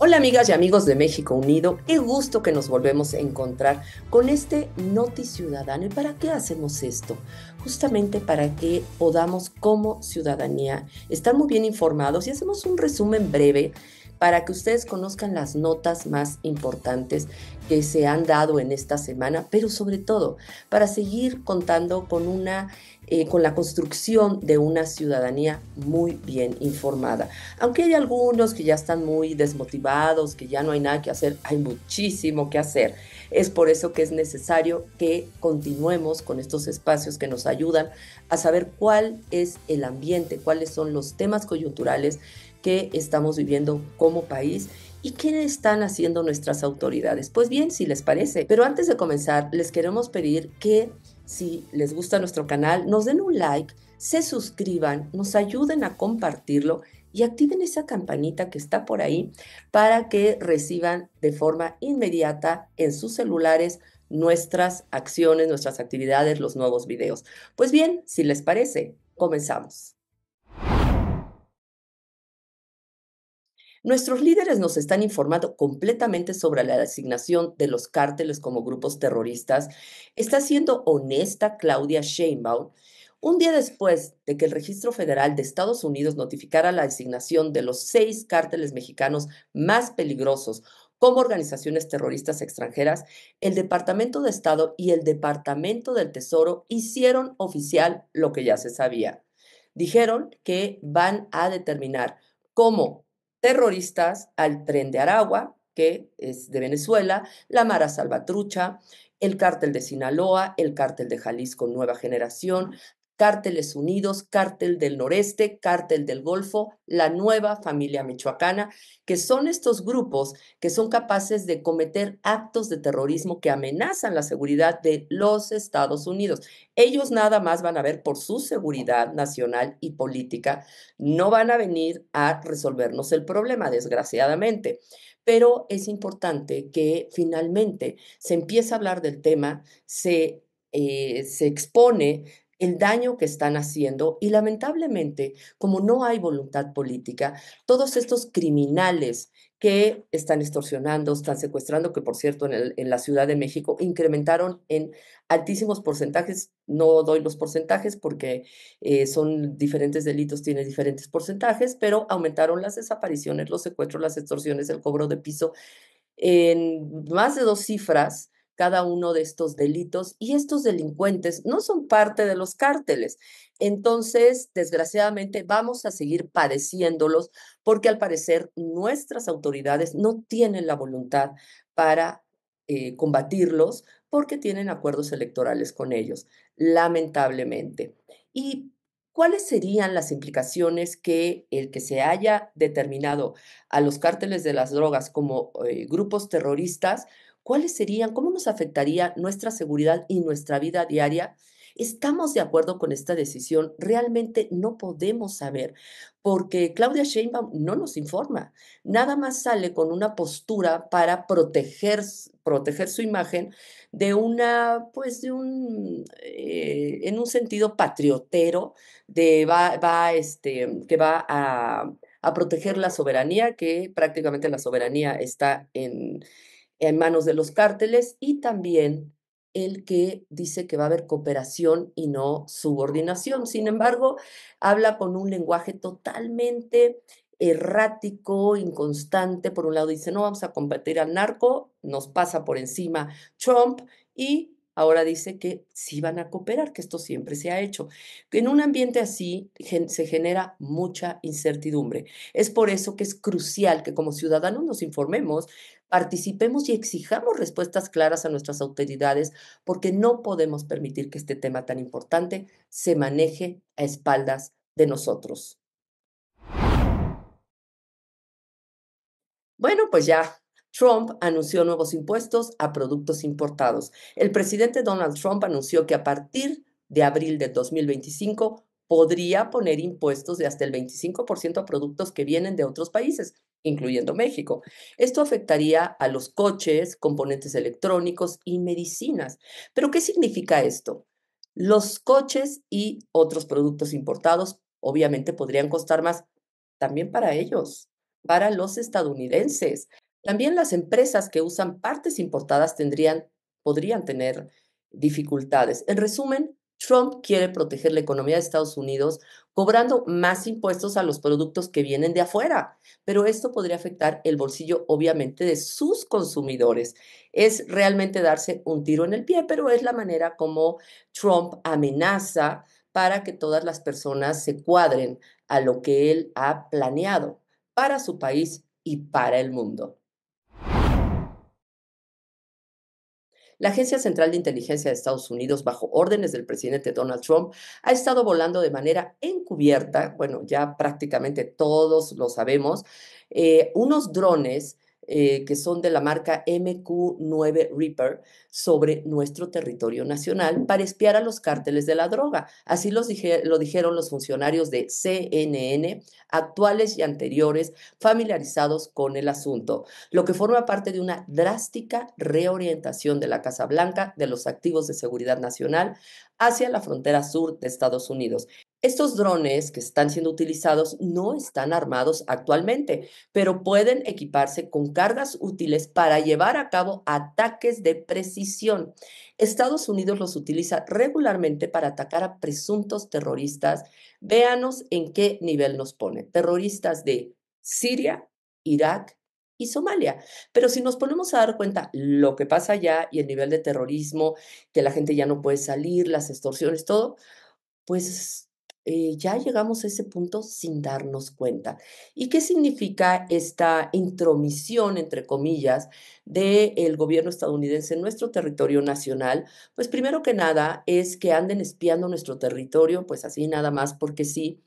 Hola amigas y amigos de México Unido, qué gusto que nos volvemos a encontrar con este Noti Ciudadano. ¿Y para qué hacemos esto? Justamente para que podamos como ciudadanía estar muy bien informados y hacemos un resumen breve para que ustedes conozcan las notas más importantes que se han dado en esta semana, pero sobre todo para seguir contando con la construcción de una ciudadanía muy bien informada. Aunque hay algunos que ya están muy desmotivados, que ya no hay nada que hacer, hay muchísimo que hacer. Es por eso que es necesario que continuemos con estos espacios que nos ayudan a saber cuál es el ambiente, cuáles son los temas coyunturales que estamos viviendo como país y qué están haciendo nuestras autoridades. Pues bien, si les parece. Pero antes de comenzar, les queremos pedir que si les gusta nuestro canal, nos den un like, se suscriban, nos ayuden a compartirlo y activen esa campanita que está por ahí para que reciban de forma inmediata en sus celulares nuestras acciones, nuestras actividades, los nuevos videos. Pues bien, si les parece, comenzamos. Nuestros líderes nos están informando completamente sobre la designación de los cárteles como grupos terroristas. Está siendo honesta Claudia Sheinbaum. Un día después de que el Registro Federal de Estados Unidos notificara la designación de los 6 cárteles mexicanos más peligrosos como organizaciones terroristas extranjeras, el Departamento de Estado y el Departamento del Tesoro hicieron oficial lo que ya se sabía. Dijeron que van a determinar cómo terroristas al Tren de Aragua, que es de Venezuela, la Mara Salvatrucha, el Cártel de Sinaloa, el Cártel de Jalisco Nueva Generación, Cárteles Unidos, Cártel del Noreste, Cártel del Golfo, la Nueva Familia Michoacana, que son estos grupos que son capaces de cometer actos de terrorismo que amenazan la seguridad de los Estados Unidos. Ellos nada más van a ver por su seguridad nacional y política, no van a venir a resolvernos el problema, desgraciadamente. Pero es importante que finalmente se empiece a hablar del tema, se expone el daño que están haciendo y lamentablemente, como no hay voluntad política, todos estos criminales que están extorsionando, están secuestrando, que por cierto en la Ciudad de México incrementaron en altísimos porcentajes, no doy los porcentajes porque son diferentes delitos, tienen diferentes porcentajes, pero aumentaron las desapariciones, los secuestros, las extorsiones, el cobro de piso en más de 2 cifras cada uno de estos delitos y estos delincuentes no son parte de los cárteles. Entonces, desgraciadamente, vamos a seguir padeciéndolos porque al parecer nuestras autoridades no tienen la voluntad para combatirlos porque tienen acuerdos electorales con ellos, lamentablemente. ¿Y cuáles serían las implicaciones que el que se haya determinado a los cárteles de las drogas como grupos terroristas? ¿Cuáles serían? ¿Cómo nos afectaría nuestra seguridad y nuestra vida diaria? ¿Estamos de acuerdo con esta decisión? Realmente no podemos saber, porque Claudia Sheinbaum no nos informa. Nada más sale con una postura para proteger su imagen de en un sentido patriotero, que va a proteger la soberanía, que prácticamente la soberanía está en manos de los cárteles, y también el que dice que va a haber cooperación y no subordinación. Sin embargo, habla con un lenguaje totalmente errático, inconstante. Por un lado dice, no vamos a combatir al narco, nos pasa por encima Trump y ahora dice que sí van a cooperar, que esto siempre se ha hecho. En un ambiente así se genera mucha incertidumbre. Es por eso que es crucial que como ciudadanos nos informemos, participemos y exijamos respuestas claras a nuestras autoridades, porque no podemos permitir que este tema tan importante se maneje a espaldas de nosotros. Bueno, pues ya, Trump anunció nuevos impuestos a productos importados. El presidente Donald Trump anunció que a partir de abril de 2025 podría poner impuestos de hasta el 25% a productos que vienen de otros países, incluyendo México. Esto afectaría a los coches, componentes electrónicos y medicinas. ¿Pero qué significa esto? Los coches y otros productos importados obviamente podrían costar más también para ellos. para los estadounidenses. También las empresas que usan partes importadas podrían tener dificultades. En resumen, Trump quiere proteger la economía de Estados Unidos cobrando más impuestos a los productos que vienen de afuera, pero esto podría afectar el bolsillo, obviamente, de sus consumidores. Es realmente darse un tiro en el pie, pero es la manera como Trump amenaza para que todas las personas se cuadren a lo que él ha planeado para su país y para el mundo. La Agencia Central de Inteligencia de Estados Unidos, bajo órdenes del presidente Donald Trump, ha estado volando de manera encubierta, bueno, ya prácticamente todos lo sabemos, unos drones que son de la marca MQ-9 Reaper sobre nuestro territorio nacional para espiar a los cárteles de la droga. Así lo dijeron los funcionarios de CNN, actuales y anteriores, familiarizados con el asunto, lo que forma parte de una drástica reorientación de la Casa Blanca de los activos de seguridad nacional hacia la frontera sur de Estados Unidos. Estos drones que están siendo utilizados no están armados actualmente, pero pueden equiparse con cargas útiles para llevar a cabo ataques de precisión. Estados Unidos los utiliza regularmente para atacar a presuntos terroristas. Véanos en qué nivel nos pone. Terroristas de Siria, Irak y Somalia. Pero si nos ponemos a dar cuenta lo que pasa allá y el nivel de terrorismo, que la gente ya no puede salir, las extorsiones, todo, pues ya llegamos a ese punto sin darnos cuenta. ¿Y qué significa esta intromisión, entre comillas, del gobierno estadounidense en nuestro territorio nacional? Pues primero que nada es que anden espiando nuestro territorio, pues así nada más porque sí,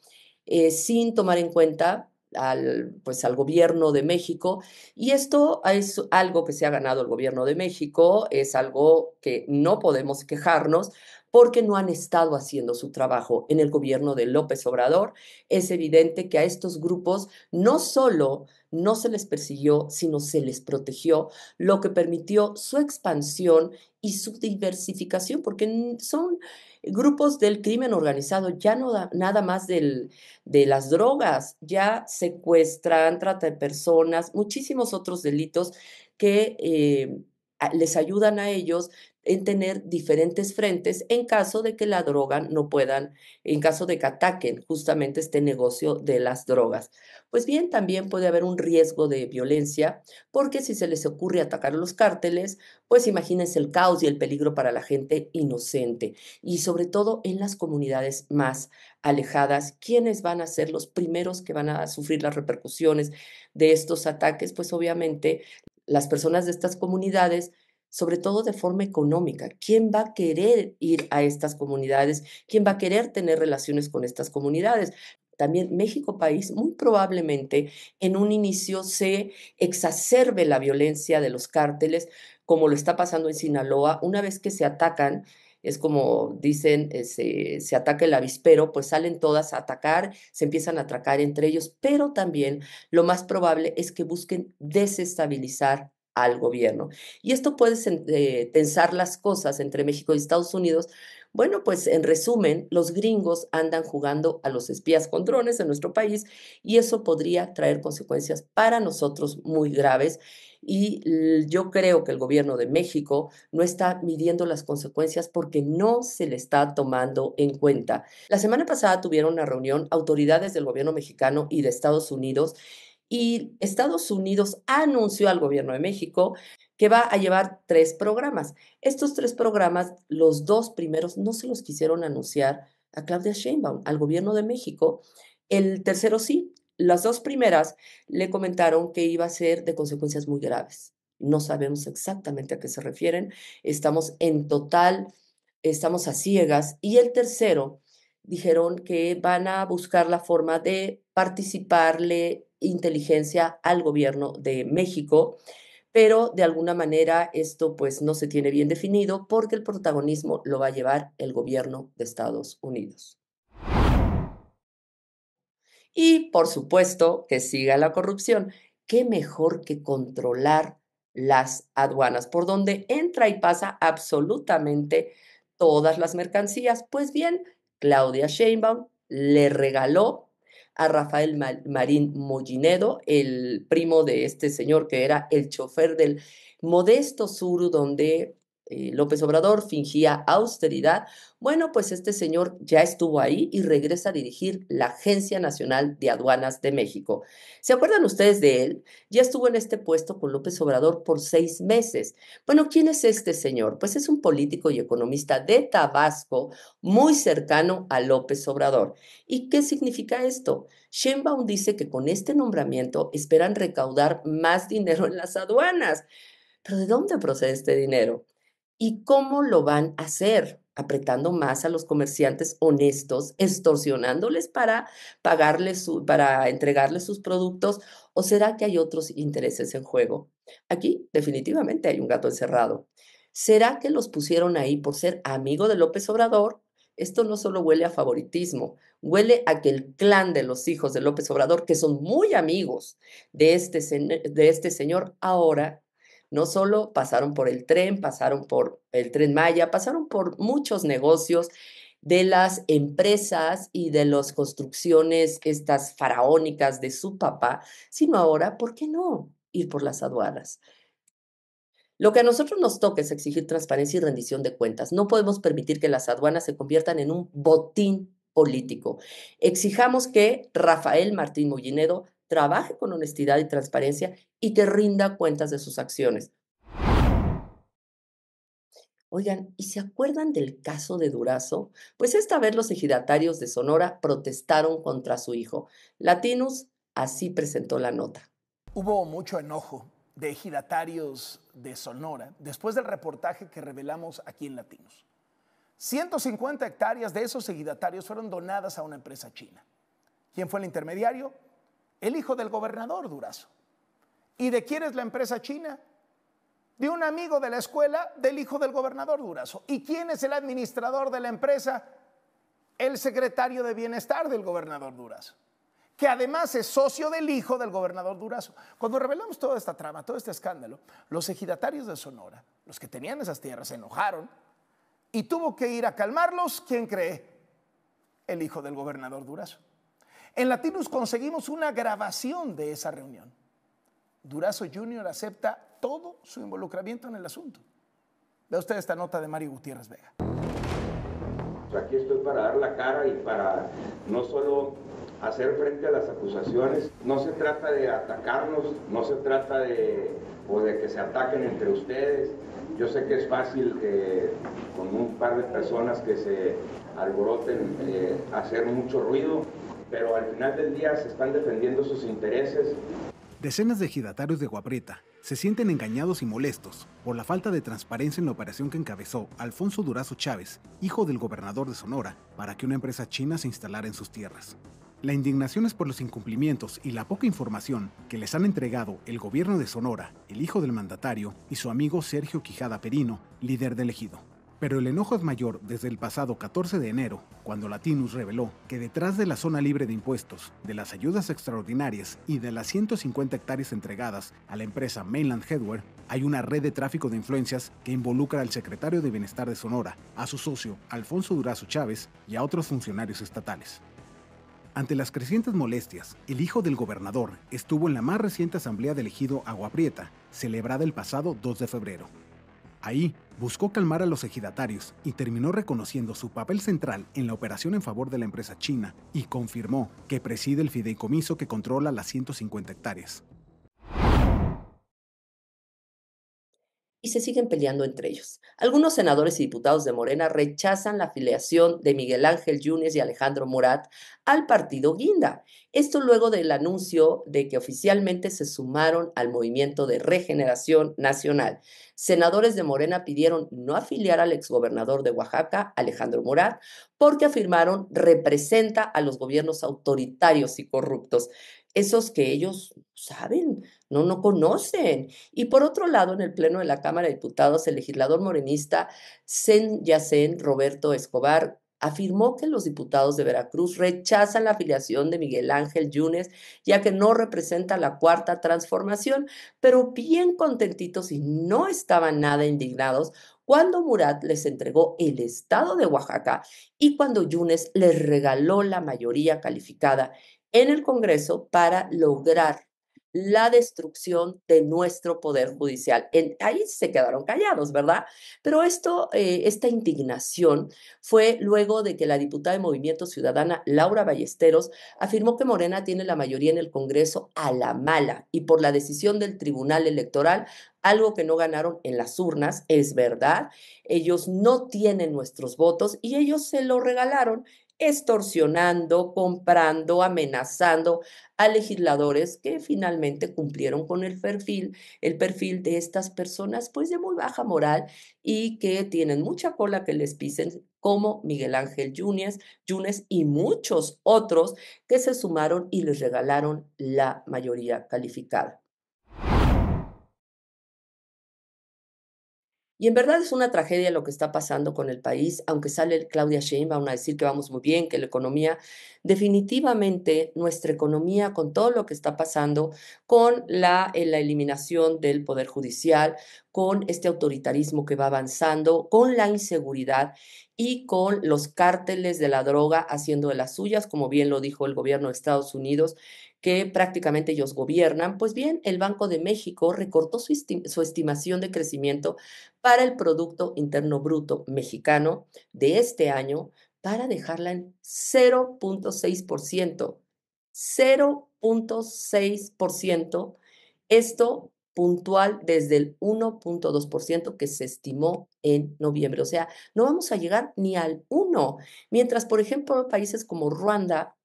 sin tomar en cuenta al gobierno de México. Y esto es algo que se ha ganado el gobierno de México, es algo que no podemos quejarnos porque no han estado haciendo su trabajo. En el gobierno de López Obrador es evidente que a estos grupos no solo no se les persiguió, sino se les protegió, lo que permitió su expansión y su diversificación, porque son grupos del crimen organizado, ya no nada más de las drogas, ya secuestran, trata de personas, muchísimos otros delitos que les ayudan a ellos en tener diferentes frentes en caso de que la droga no puedan, en caso de que ataquen justamente este negocio de las drogas. Pues bien, también puede haber un riesgo de violencia, porque si se les ocurre atacar a los cárteles, pues imagínense el caos y el peligro para la gente inocente y sobre todo en las comunidades más alejadas. ¿Quiénes van a ser los primeros que van a sufrir las repercusiones de estos ataques? Pues obviamente las personas de estas comunidades, sobre todo de forma económica. ¿Quién va a querer ir a estas comunidades? ¿Quién va a querer tener relaciones con estas comunidades? También México país, muy probablemente en un inicio se exacerbe la violencia de los cárteles, como lo está pasando en Sinaloa. Una vez que se atacan, es como dicen, se ataca el avispero, pues salen todas a atacar, se empiezan a atracar entre ellos, pero también lo más probable es que busquen desestabilizar al gobierno. Y esto puede tensar las cosas entre México y Estados Unidos. Bueno, pues en resumen, los gringos andan jugando a los espías con drones en nuestro país y eso podría traer consecuencias para nosotros muy graves. Y yo creo que el gobierno de México no está midiendo las consecuencias porque no se le está tomando en cuenta. La semana pasada tuvieron una reunión autoridades del gobierno mexicano y de Estados Unidos y Estados Unidos anunció al gobierno de México que va a llevar 3 programas. Estos 3 programas, los 2 primeros no se los quisieron anunciar a Claudia Sheinbaum, al gobierno de México. El tercero sí. Las 2 primeras le comentaron que iba a ser de consecuencias muy graves. No sabemos exactamente a qué se refieren. Estamos a ciegas. Y el tercero, dijeron que van a buscar la forma de participarle inteligencia al gobierno de México, pero de alguna manera esto pues no se tiene bien definido porque el protagonismo lo va a llevar el gobierno de Estados Unidos. Y por supuesto que siga la corrupción. ¿Qué mejor que controlar las aduanas, por donde entra y pasa absolutamente todas las mercancías? Pues bien, Claudia Sheinbaum le regaló a Rafael Marín Mollinedo, el primo de este señor que era el chofer del modesto Suru donde López Obrador fingía austeridad. Bueno, pues este señor ya estuvo ahí y regresa a dirigir la Agencia Nacional de Aduanas de México. ¿Se acuerdan ustedes de él? Ya estuvo en este puesto con López Obrador por 6 meses. Bueno, ¿quién es este señor? Pues es un político y economista de Tabasco muy cercano a López Obrador. ¿Y qué significa esto? Sheinbaum dice que con este nombramiento esperan recaudar más dinero en las aduanas. ¿Pero de dónde procede este dinero? ¿Y cómo lo van a hacer? Apretando más a los comerciantes honestos, extorsionándoles para para entregarles sus productos, ¿o será que hay otros intereses en juego? Aquí definitivamente hay un gato encerrado. ¿Será que los pusieron ahí por ser amigo de López Obrador? Esto no solo huele a favoritismo, huele a que el clan de los hijos de López Obrador, que son muy amigos de este señor, ahora no solo pasaron por el tren, pasaron por el Tren Maya, pasaron por muchos negocios de las empresas y de las construcciones estas faraónicas de su papá, sino ahora, ¿por qué no ir por las aduanas? Lo que a nosotros nos toca es exigir transparencia y rendición de cuentas. No podemos permitir que las aduanas se conviertan en un botín político. Exijamos que Rafael Martín Mollinedo trabaje con honestidad y transparencia y que rinda cuentas de sus acciones. Oigan, ¿y se acuerdan del caso de Durazo? Pues esta vez los ejidatarios de Sonora protestaron contra su hijo. Latinus así presentó la nota. Hubo mucho enojo de ejidatarios de Sonora después del reportaje que revelamos aquí en Latinos. 150 hectáreas de esos ejidatarios fueron donadas a una empresa china. ¿Quién fue el intermediario? El hijo del gobernador Durazo. ¿Y de quién es la empresa china? De un amigo de la escuela del hijo del gobernador Durazo. ¿Y quién es el administrador de la empresa? El secretario de Bienestar del gobernador Durazo, que además es socio del hijo del gobernador Durazo. Cuando revelamos toda esta trama, todo este escándalo, los ejidatarios de Sonora, los que tenían esas tierras, se enojaron y tuvo que ir a calmarlos. ¿Quién cree? El hijo del gobernador Durazo. En Latinos conseguimos una grabación de esa reunión. Durazo Jr. acepta todo su involucramiento en el asunto. Vea usted esta nota de Mario Gutiérrez Vega. Aquí estoy para dar la cara y para no solo hacer frente a las acusaciones. No se trata de atacarnos, no se trata de que se ataquen entre ustedes. Yo sé que es fácil con un par de personas que se alboroten hacer mucho ruido, pero al final del día se están defendiendo sus intereses. Decenas de ejidatarios de Agua Prieta se sienten engañados y molestos por la falta de transparencia en la operación que encabezó Alfonso Durazo Chávez, hijo del gobernador de Sonora, para que una empresa china se instalara en sus tierras. La indignación es por los incumplimientos y la poca información que les han entregado el gobierno de Sonora, el hijo del mandatario y su amigo Sergio Quijada Perino, líder del ejido. Pero el enojo es mayor desde el pasado 14 de enero, cuando Latinus reveló que detrás de la zona libre de impuestos, de las ayudas extraordinarias y de las 150 hectáreas entregadas a la empresa Mainland Headwear, hay una red de tráfico de influencias que involucra al secretario de Bienestar de Sonora, a su socio Alfonso Durazo Chávez y a otros funcionarios estatales. Ante las crecientes molestias, el hijo del gobernador estuvo en la más reciente asamblea del ejido Agua Prieta, celebrada el pasado 2 de febrero. Ahí buscó calmar a los ejidatarios y terminó reconociendo su papel central en la operación en favor de la empresa china y confirmó que preside el fideicomiso que controla las 150 hectáreas. Y se siguen peleando entre ellos. Algunos senadores y diputados de Morena rechazan la afiliación de Miguel Ángel Yunes y Alejandro Murat al partido Guinda. Esto luego del anuncio de que oficialmente se sumaron al Movimiento de Regeneración Nacional. Senadores de Morena pidieron no afiliar al exgobernador de Oaxaca, Alejandro Murat, porque afirmaron representa a los gobiernos autoritarios y corruptos. Esos que ellos saben, no conocen. Y por otro lado, en el Pleno de la Cámara de Diputados, el legislador morenista Sen Yacen Roberto Escobar afirmó que los diputados de Veracruz rechazan la afiliación de Miguel Ángel Yunes, ya que no representa la cuarta transformación, pero bien contentitos y no estaban nada indignados cuando Murat les entregó el estado de Oaxaca y cuando Yunes les regaló la mayoría calificada en el Congreso para lograr la destrucción de nuestro poder judicial. Ahí se quedaron callados, ¿verdad? Pero esta indignación fue luego de que la diputada de Movimiento Ciudadana, Laura Ballesteros, afirmó que Morena tiene la mayoría en el Congreso a la mala y por la decisión del Tribunal Electoral, algo que no ganaron en las urnas, es verdad. Ellos no tienen nuestros votos y ellos se lo regalaron extorsionando, comprando, amenazando a legisladores que finalmente cumplieron con el perfil de estas personas pues de muy baja moral y que tienen mucha cola que les pisen, como Miguel Ángel Yunes y muchos otros que se sumaron y les regalaron la mayoría calificada. Y en verdad es una tragedia lo que está pasando con el país, aunque sale Claudia Sheinbaum a decir que vamos muy bien, que la economía, definitivamente nuestra economía con todo lo que está pasando, con la eliminación del poder judicial, con este autoritarismo que va avanzando, con la inseguridad y con los cárteles de la droga haciendo de las suyas, como bien lo dijo el gobierno de Estados Unidos, que prácticamente ellos gobiernan, pues bien, el Banco de México recortó su estimación de crecimiento para el Producto Interno Bruto mexicano de este año para dejarla en 0.6%. 0.6%. Esto puntual desde el 1.2% que se estimó en noviembre. O sea, no vamos a llegar ni al 1, mientras, por ejemplo, países como Ruanda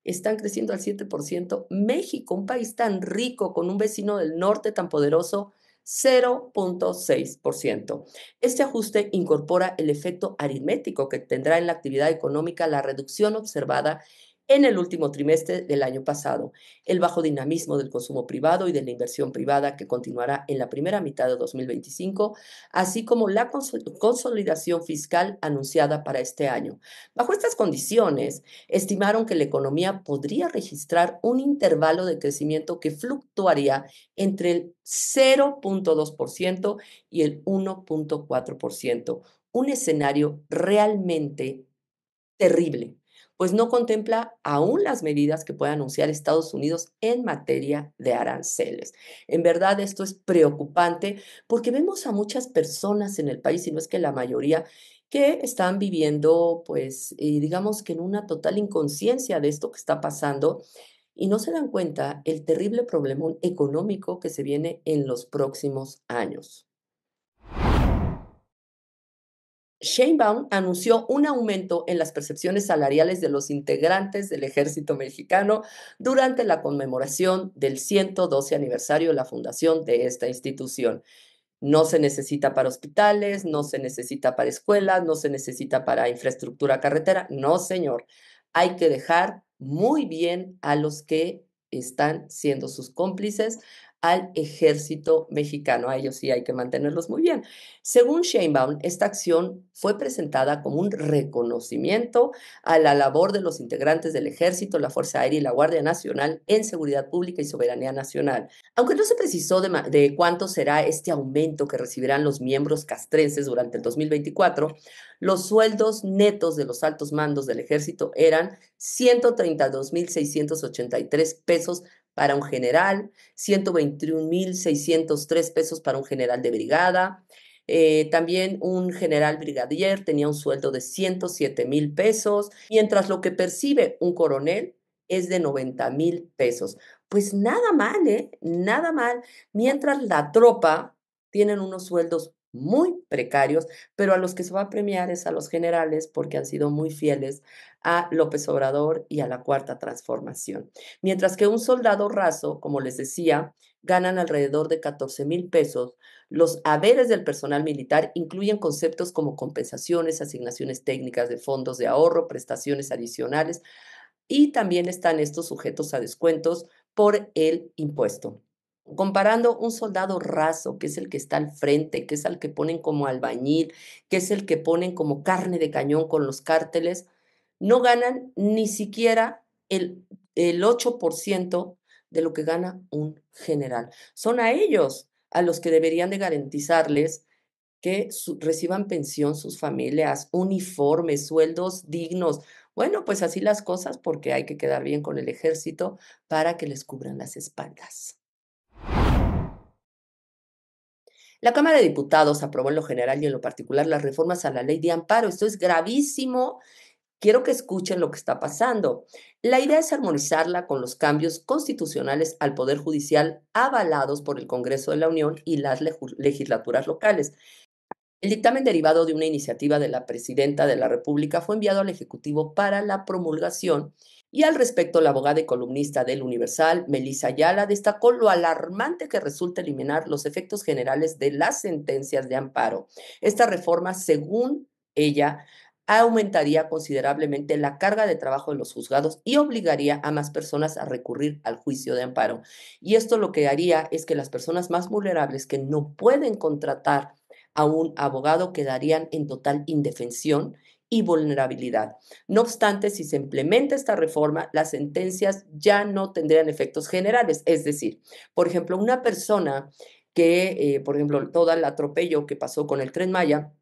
están creciendo al 7%. México, un país tan rico, con un vecino del norte tan poderoso, 0.6%. Este ajuste incorpora el efecto aritmético que tendrá en la actividad económica la reducción observada en el último trimestre del año pasado, el bajo dinamismo del consumo privado y de la inversión privada que continuará en la primera mitad de 2025, así como la consolidación fiscal anunciada para este año. Bajo estas condiciones, estimaron que la economía podría registrar un intervalo de crecimiento que fluctuaría entre el 0.2% y el 1.4%, un escenario realmente terrible, pues no contempla aún las medidas que puede anunciar Estados Unidos en materia de aranceles. En verdad, esto es preocupante porque vemos a muchas personas en el país, y no es que la mayoría, que están viviendo, pues, digamos que en una total inconsciencia de esto que está pasando y no se dan cuenta el terrible problemón económico que se viene en los próximos años. Sheinbaum anunció un aumento en las percepciones salariales de los integrantes del Ejército Mexicano durante la conmemoración del 112 aniversario de la fundación de esta institución. No se necesita para hospitales, no se necesita para escuelas, no se necesita para infraestructura carretera. No, señor. Hay que dejar muy bien a los que están siendo sus cómplices al ejército mexicano. A ellos sí hay que mantenerlos muy bien. Según Sheinbaum, esta acción fue presentada como un reconocimiento a la labor de los integrantes del ejército, la Fuerza Aérea y la Guardia Nacional en seguridad pública y soberanía nacional. Aunque no se precisó de cuánto será este aumento que recibirán los miembros castrenses durante el 2024, los sueldos netos de los altos mandos del ejército eran 132,683 pesos para un general, 121,603 pesos para un general de brigada. También un general brigadier tenía un sueldo de 107,000 pesos, mientras lo que percibe un coronel es de 90,000 pesos. Pues nada mal, ¿eh? Nada mal. Mientras la tropa tienen unos sueldos muy precarios, pero a los que se va a premiar es a los generales porque han sido muy fieles a López Obrador y a la Cuarta Transformación. Mientras que un soldado raso, como les decía, ganan alrededor de 14,000 pesos. Los haberes del personal militar incluyen conceptos como compensaciones, asignaciones técnicas de fondos de ahorro, prestaciones adicionales, y también están estos sujetos a descuentos por el impuesto. Comparando un soldado raso, que es el que está al frente, que es al que ponen como albañil, que es el que ponen como carne de cañón con los cárteles, no ganan ni siquiera el 8% de lo que gana un general. Son a ellos a los que deberían de garantizarles que reciban pensión sus familias, uniformes, sueldos dignos, Bueno, pues así las cosas porque hay que quedar bien con el ejército para que les cubran las espaldas. La Cámara de Diputados aprobó en lo general y en lo particular las reformas a la ley de amparo. Esto es gravísimo. Quiero que escuchen lo que está pasando. La idea es armonizarla con los cambios constitucionales al Poder Judicial avalados por el Congreso de la Unión y las legislaturas locales. El dictamen derivado de una iniciativa de la presidenta de la República fue enviado al Ejecutivo para la promulgación y al respecto la abogada y columnista del Universal, Melissa Ayala, destacó lo alarmante que resulta eliminar los efectos generales de las sentencias de amparo. Esta reforma, según ella, aumentaría considerablemente la carga de trabajo de los juzgados y obligaría a más personas a recurrir al juicio de amparo. Y esto lo que haría es que las personas más vulnerables que no pueden contratar a un abogado quedarían en total indefensión y vulnerabilidad. No obstante, si se implementa esta reforma, las sentencias ya no tendrían efectos generales. Es decir, por ejemplo, una persona que, por ejemplo, todo el atropello que pasó con el Tren Maya,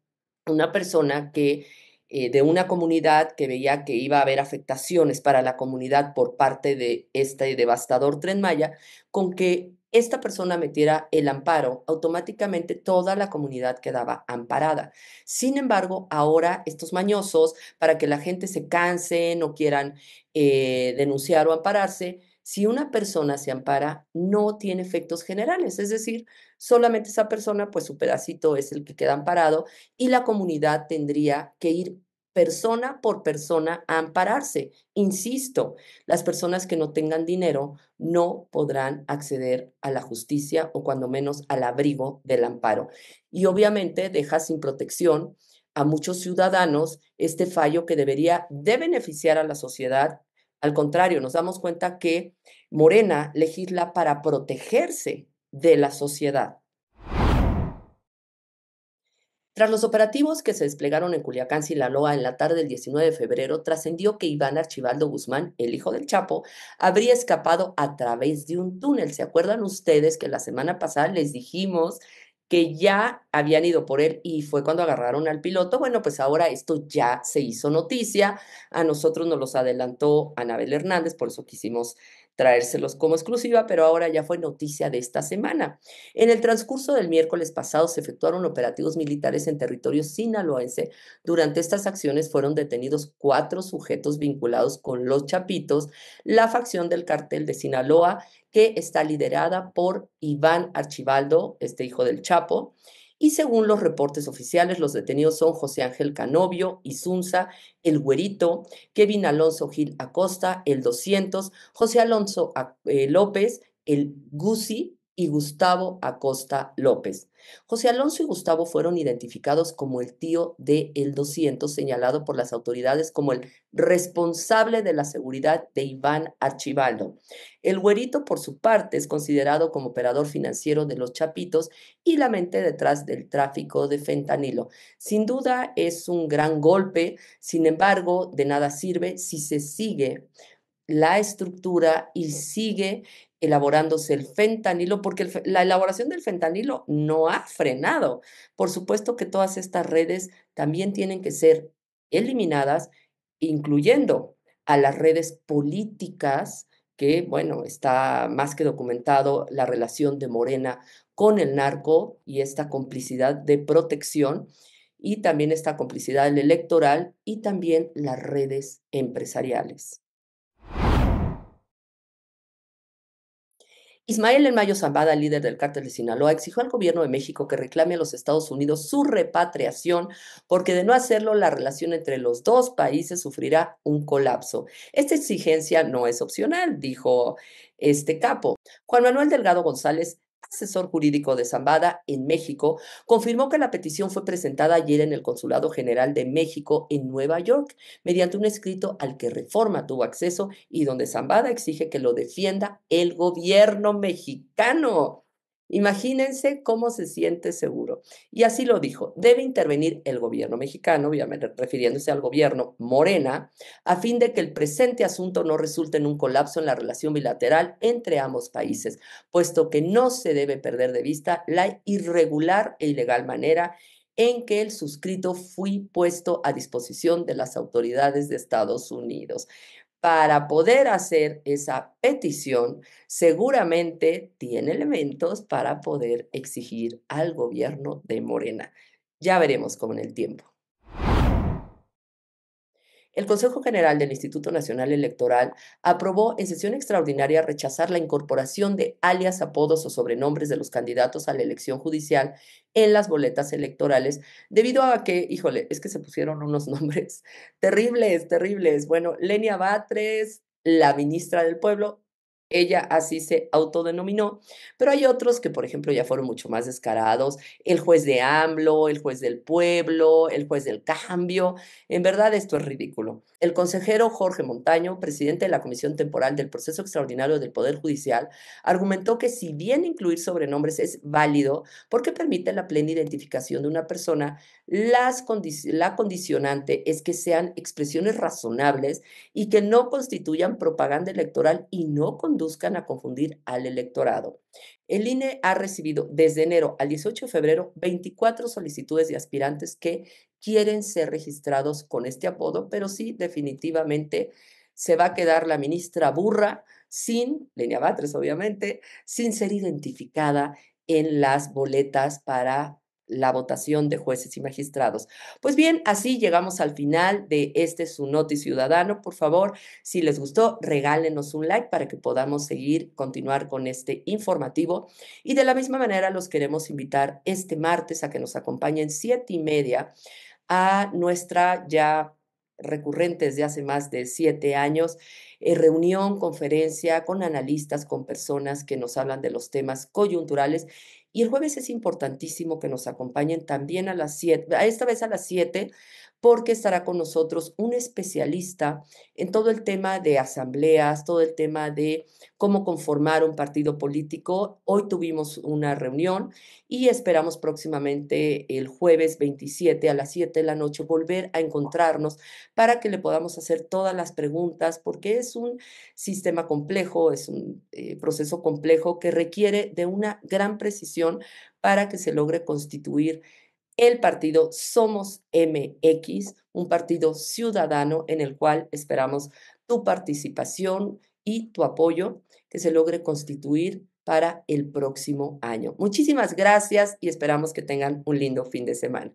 una persona que de una comunidad que veía que iba a haber afectaciones para la comunidad por parte de este devastador Tren Maya, con que esta persona metiera el amparo, automáticamente toda la comunidad quedaba amparada. Sin embargo, ahora estos mañosos, para que la gente se canse, no quieran denunciar o ampararse, si una persona se ampara, no tiene efectos generales, es decir, solamente esa persona, pues su pedacito es el que queda amparado y la comunidad tendría que ir persona por persona a ampararse. Insisto, las personas que no tengan dinero no podrán acceder a la justicia o cuando menos al abrigo del amparo. Y obviamente deja sin protección a muchos ciudadanos este fallo que debería de beneficiar a la sociedad. Al contrario, nos damos cuenta que Morena legisla para protegerse de la sociedad. Tras los operativos que se desplegaron en Culiacán, Sinaloa, en la tarde del 19 de febrero, trascendió que Iván Archibaldo Guzmán, el hijo del Chapo, habría escapado a través de un túnel. ¿Se acuerdan ustedes que la semana pasada les dijimos que ya habían ido por él y fue cuando agarraron al piloto? Bueno, pues ahora esto ya se hizo noticia. A nosotros nos los adelantó Anabel Hernández, por eso quisimos traérselos como exclusiva, pero ahora ya fue noticia de esta semana. En el transcurso del miércoles pasado se efectuaron operativos militares en territorio sinaloense. Durante estas acciones fueron detenidos 4 sujetos vinculados con los Chapitos, la facción del cártel de Sinaloa, que está liderada por Iván Archibaldo, este hijo del Chapo. Y según los reportes oficiales, los detenidos son José Ángel Canovio, Isunza, el Güerito, Kevin Alonso Gil Acosta, el 200, José Alonso López, el Gusi y Gustavo Acosta López. José Alonso y Gustavo fueron identificados como el tío de El 200, señalado por las autoridades como el responsable de la seguridad de Iván Archibaldo. El Güerito, por su parte, es considerado como operador financiero de los Chapitos y la mente detrás del tráfico de fentanilo. Sin duda es un gran golpe, sin embargo, de nada sirve si se sigue la estructura y sigue elaborándose el fentanilo, porque la elaboración del fentanilo no ha frenado. Por supuesto que todas estas redes también tienen que ser eliminadas, incluyendo a las redes políticas, que, bueno, está más que documentado la relación de Morena con el narco y esta complicidad de protección, y también esta complicidad electoral y también las redes empresariales. Ismael El Mayo Zambada, líder del cártel de Sinaloa, exigió al gobierno de México que reclame a los Estados Unidos su repatriación, porque de no hacerlo, la relación entre los dos países sufrirá un colapso. Esta exigencia no es opcional, dijo este capo. Juan Manuel Delgado González, asesor jurídico de Zambada en México, confirmó que la petición fue presentada ayer en el Consulado General de México en Nueva York, mediante un escrito al que Reforma tuvo acceso y donde Zambada exige que lo defienda el gobierno mexicano. Imagínense cómo se siente seguro. Y así lo dijo, debe intervenir el gobierno mexicano, obviamente refiriéndose al gobierno Morena, a fin de que el presente asunto no resulte en un colapso en la relación bilateral entre ambos países, puesto que no se debe perder de vista la irregular e ilegal manera en que el suscrito fue puesto a disposición de las autoridades de Estados Unidos. Para poder hacer esa petición, seguramente tiene elementos para poder exigir al gobierno de Morena. Ya veremos cómo en el tiempo. El Consejo General del Instituto Nacional Electoral aprobó en sesión extraordinaria rechazar la incorporación de alias, apodos o sobrenombres de los candidatos a la elección judicial en las boletas electorales, debido a que, híjole, es que se pusieron unos nombres terribles, terribles. Bueno, Lenia Batres, la ministra del Pueblo, ella así se autodenominó, pero hay otros que, por ejemplo, ya fueron mucho más descarados: el juez de AMLO, el juez del pueblo, el juez del cambio. En verdad, esto es ridículo. El consejero Jorge Montaño, presidente de la Comisión Temporal del Proceso Extraordinario del Poder Judicial, argumentó que si bien incluir sobrenombres es válido porque permite la plena identificación de una persona, la condicionante es que sean expresiones razonables y que no constituyan propaganda electoral y no conduzcan a confundir al electorado. El INE ha recibido desde enero al 18 de febrero 24 solicitudes de aspirantes que quieren ser registrados con este apodo, pero sí, definitivamente se va a quedar la ministra burra sin, Lenia Batres obviamente, sin ser identificada en las boletas para la votación de jueces y magistrados. Pues bien, así llegamos al final de este Su Noti Ciudadano. Por favor, si les gustó, regálenos un like para que podamos continuar con este informativo. Y de la misma manera los queremos invitar este martes a que nos acompañen 7:30 a nuestra ya recurrente desde hace más de 7 años, reunión, conferencia con analistas, con personas que nos hablan de los temas coyunturales. Y el jueves es importantísimo que nos acompañen también a las 7, a esta vez a las 7, porque estará con nosotros un especialista en todo el tema de asambleas, todo el tema de cómo conformar un partido político. Hoy tuvimos una reunión y esperamos próximamente el jueves 27 a las 7 de la noche volver a encontrarnos para que le podamos hacer todas las preguntas, porque es un sistema complejo, es un proceso complejo que requiere de una gran precisión para que se logre constituir el partido Somos MX, un partido ciudadano en el cual esperamos tu participación y tu apoyo, que se logre constituir para el próximo año. Muchísimas gracias y esperamos que tengan un lindo fin de semana.